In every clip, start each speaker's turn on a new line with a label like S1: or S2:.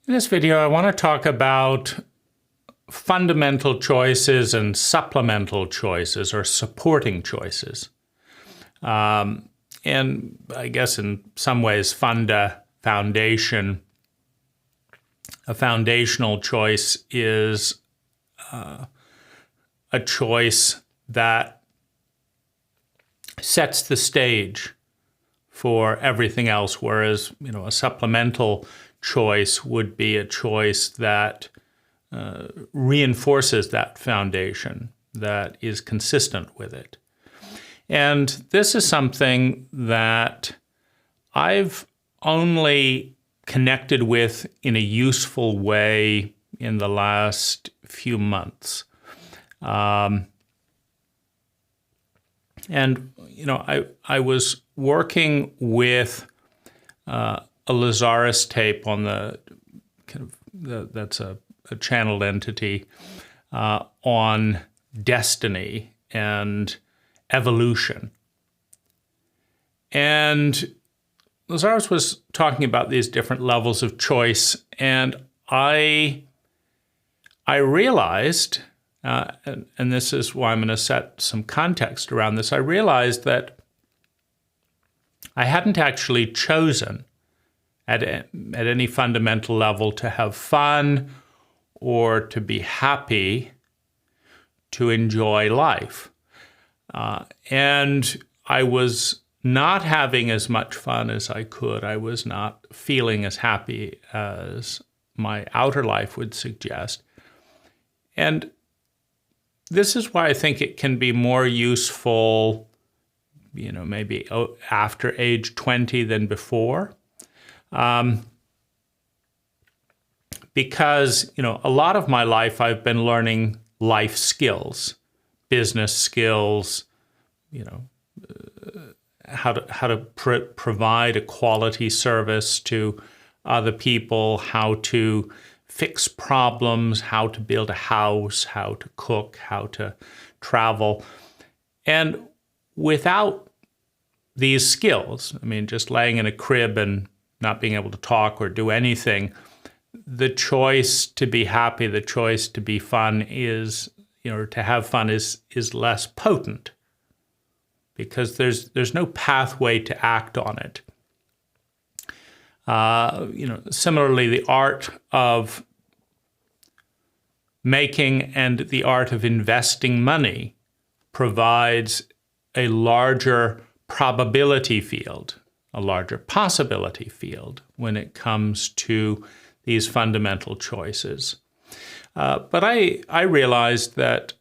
S1: In this video, I want to talk about fundamental choices and supplemental choices or supporting choices. And I guess in some ways, foundation. A foundational choice is a choice that sets the stage for everything else, whereas a supplemental choice would be a choice that reinforces that foundation, that is consistent with it. And this is something that I've only connected with in a useful way in the last few months. I was working with a Lazarus tape on that's a channeled entity on destiny and evolution. And Lazarus was talking about these different levels of choice, and I realized, and this is why I'm going to set some context around this, I realized that I hadn't actually chosen at any fundamental level to have fun or to be happy, to enjoy life. And I was not having as much fun as I could. I was not feeling as happy as my outer life would suggest. And this is why I think it can be more useful, maybe after age 20 than before. Because, a lot of my life I've been learning life skills, business skills, how to provide a quality service to other people, how to fix problems, how to build a house, how to cook, how to travel. And without these skills, just laying in a crib and not being able to talk or do anything, the choice to be happy, the choice to be fun is, to have fun is less potent, because there's no pathway to act on it. Similarly, the art of making and the art of investing money provides a larger probability field, a larger possibility field when it comes to these fundamental choices. But I realized that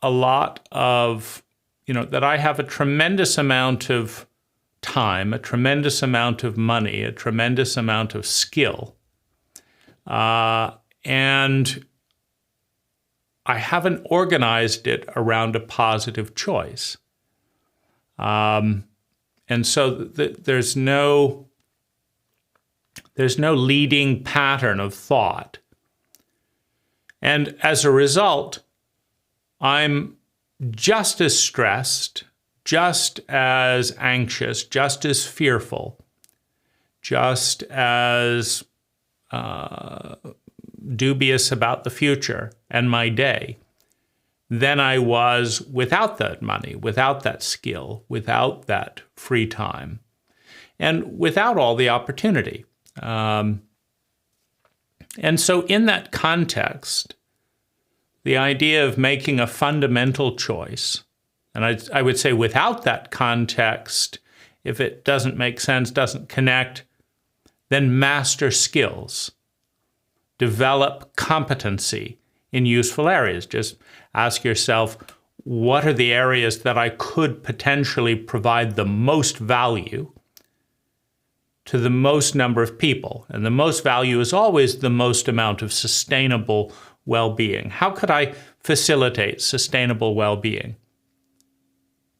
S1: a lot of, that I have a tremendous amount of time, a tremendous amount of money, a tremendous amount of skill, and I haven't organized it around a positive choice. And so there's no leading pattern of thought. And as a result, I'm just as stressed, just as anxious, just as fearful, just as dubious about the future and my day than I was without that money, without that skill, without that free time, and without all the opportunity. And so in that context, the idea of making a fundamental choice, and I would say without that context, if it doesn't make sense, doesn't connect, then master skills, develop competency in useful areas. Just ask yourself, what are the areas that I could potentially provide the most value to the most number of people? And the most value is always the most amount of sustainable well-being. How could I facilitate sustainable well-being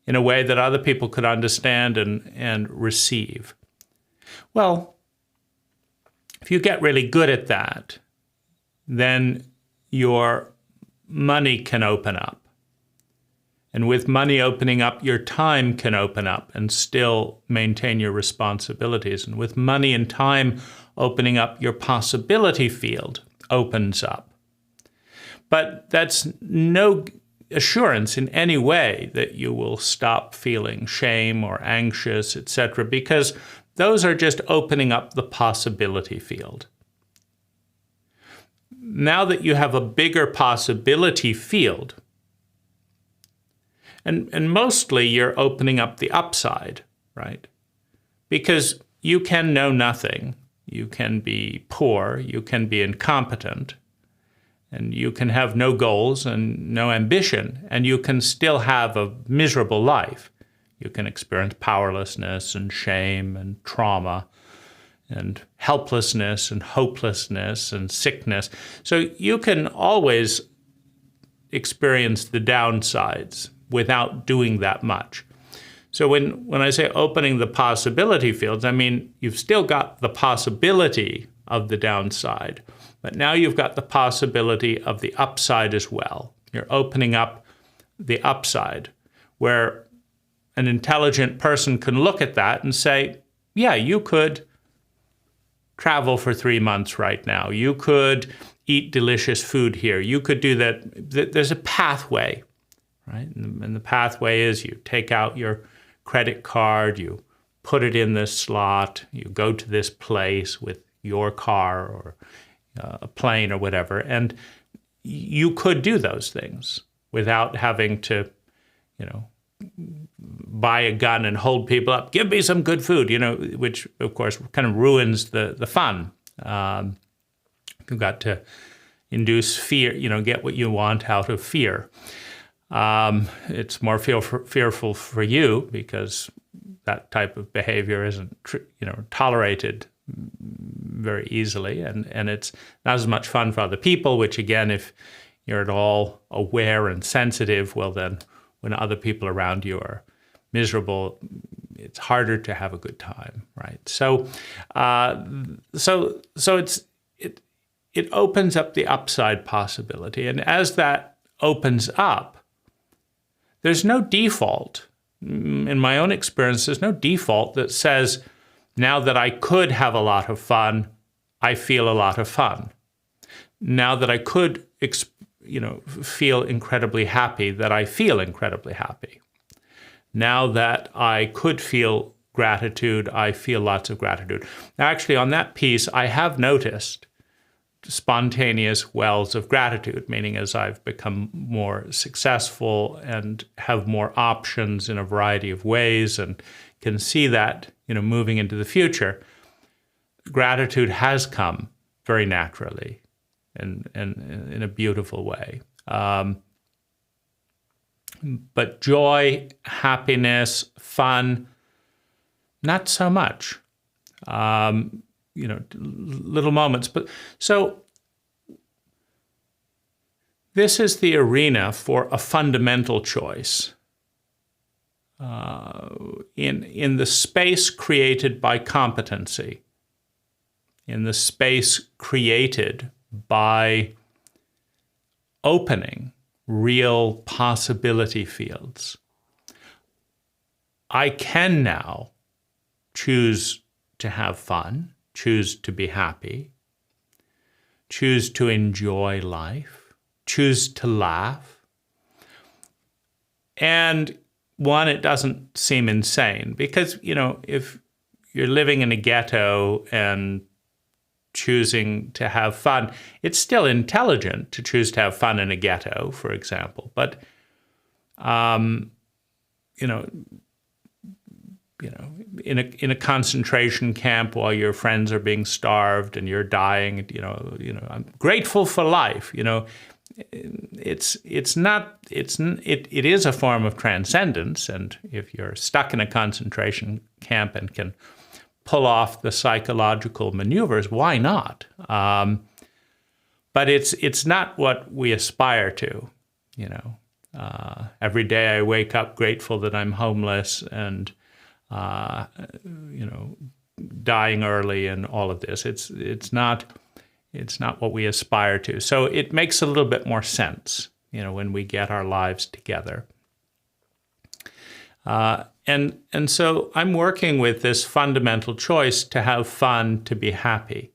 S1: in a way that other people could understand and receive? Well, if you get really good at that, then your money can open up. And with money opening up, your time can open up and still maintain your responsibilities. And with money and time opening up your possibility field opens up. But that's no assurance in any way that you will stop feeling shame or anxious, etc., because those are just opening up the possibility field. Now that you have a bigger possibility field, and mostly you're opening up the upside, right? Because you can know nothing, you can be poor, you can be incompetent, and you can have no goals and no ambition, and you can still have a miserable life. You can experience powerlessness and shame and trauma and helplessness and hopelessness and sickness. So you can always experience the downsides without doing that much. So when I say opening the possibility fields, I mean you've still got the possibility of the downside, but now you've got the possibility of the upside as well. You're opening up the upside, where an intelligent person can look at that and say, yeah, you could travel for 3 months right now. You could eat delicious food here. You could do that. There's a pathway, right? And the pathway is you take out your credit card, you put it in this slot, you go to this place with your car or a plane or whatever, and you could do those things without having to, buy a gun and hold people up. Give me some good food, which of course kind of ruins the fun. You've got to induce fear, get what you want out of fear. It's more fearful for you because that type of behavior isn't, tolerated very easily, and it's not as much fun for other people, which again, if you're at all aware and sensitive, well then when other people around you are miserable, it's harder to have a good time, right? So it opens up the upside possibility, and as that opens up, there's no default. In my own experience, there's no default that says, now that I could have a lot of fun, I feel a lot of fun. Now that I could, feel incredibly happy, that I feel incredibly happy. Now that I could feel gratitude, I feel lots of gratitude. Now, actually, on that piece, I have noticed spontaneous wells of gratitude, meaning as I've become more successful and have more options in a variety of ways and can see that, moving into the future, gratitude has come very naturally and in a beautiful way. But joy, happiness, fun, not so much. Little moments. But so this is the arena for a fundamental choice. In the space created by competency, in the space created by opening real possibility fields, I can now choose to have fun, choose to be happy, choose to enjoy life, choose to laugh. And one, it doesn't seem insane because, if you're living in a ghetto and choosing to have fun, it's still intelligent to choose to have fun in a ghetto, for example. But, in a concentration camp while your friends are being starved and you're dying, I'm grateful for life. It is a form of transcendence, and if you're stuck in a concentration camp and can pull off the psychological maneuvers, why not? But it's not what we aspire to. Every day I wake up grateful that I'm homeless and dying early and all of this. It's not what we aspire to. So it makes a little bit more sense, when we get our lives together. And so I'm working with this fundamental choice to have fun, to be happy.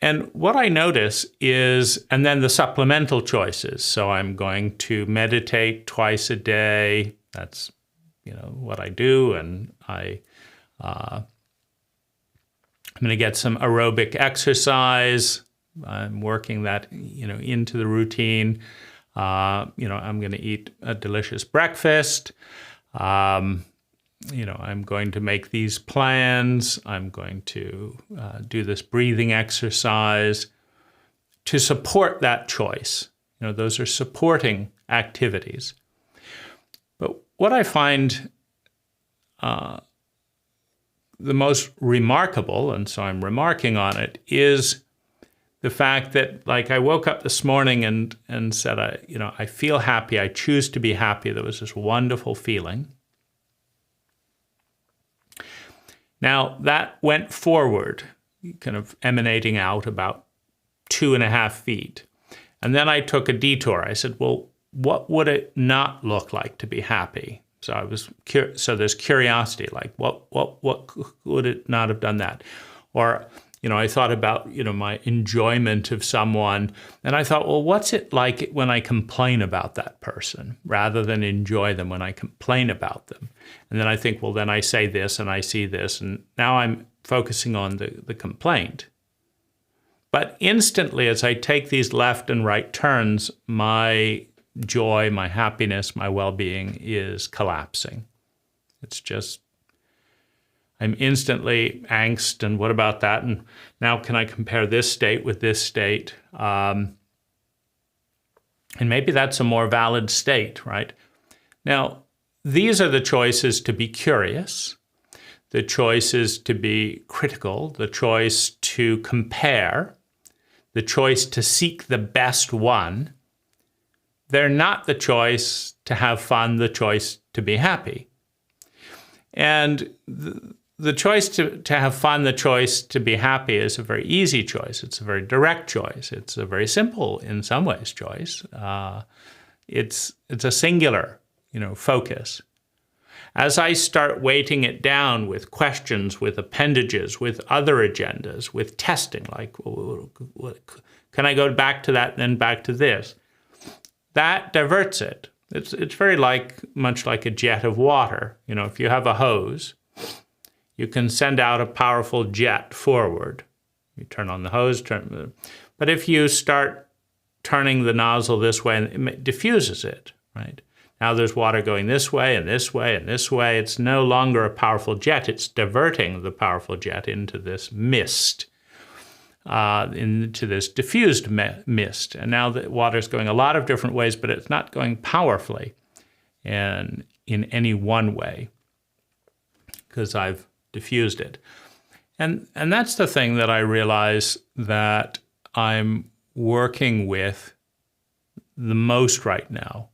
S1: And what I notice is, and then the supplemental choices. So I'm going to meditate twice a day. That's, what I do. And I'm going to get some aerobic exercise. I'm working that, into the routine. I'm going to eat a delicious breakfast. I'm going to make these plans. I'm going to do this breathing exercise to support that choice. Those are supporting activities. But what I find the most remarkable, and so I'm remarking on it, is the fact that, like, I woke up this morning and said, I feel happy. I choose to be happy. There was this wonderful feeling. Now, that went forward, kind of emanating out about 2.5 feet. And then I took a detour. I said, well, what would it not look like to be happy? So so there's curiosity, like what would it not have done that? Or, I thought about, my enjoyment of someone, and I thought, well, what's it like when I complain about that person rather than enjoy them when I complain about them? And then I think, well, then I say this and I see this, and now I'm focusing on the complaint. But instantly, as I take these left and right turns, my joy, my happiness, my well-being is collapsing. It's just, I'm instantly angst, and what about that? And now can I compare this state with this state? And maybe that's a more valid state, right? Now, these are the choices to be curious, the choices to be critical, the choice to compare, the choice to seek the best one. They're not the choice to have fun, the choice to be happy. And the choice to have fun, the choice to be happy is a very easy choice. It's a very direct choice. It's a very simple, in some ways, choice. It's a singular, focus. As I start weighting it down with questions, with appendages, with other agendas, with testing, like, can I go back to that and then back to this? That diverts it. It's very much like a jet of water. If you have a hose, you can send out a powerful jet forward. You turn on the hose, but if you start turning the nozzle this way, it diffuses it, right? Now there's water going this way and this way and this way. It's no longer a powerful jet. It's diverting the powerful jet into this mist, into this diffused mist. And now the water's going a lot of different ways, but it's not going powerfully in any one way because I've diffused it. And that's the thing that I realize that I'm working with the most right now.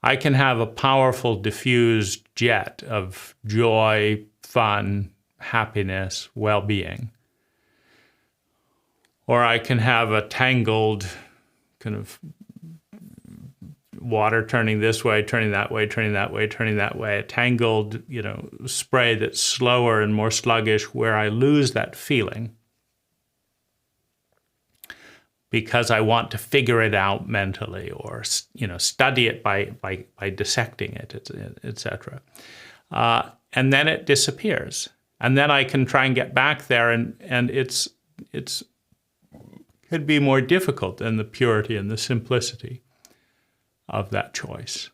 S1: I can have a powerful diffused jet of joy, fun, happiness, well-being. Or I can have a tangled kind of water turning this way, turning that way, turning that way, turning that way, a tangled, spray that's slower and more sluggish, where I lose that feeling because I want to figure it out mentally, or study it by dissecting it, etc. And then it disappears, and then I can try and get back there, and it's could be more difficult than the purity and the simplicity of that choice.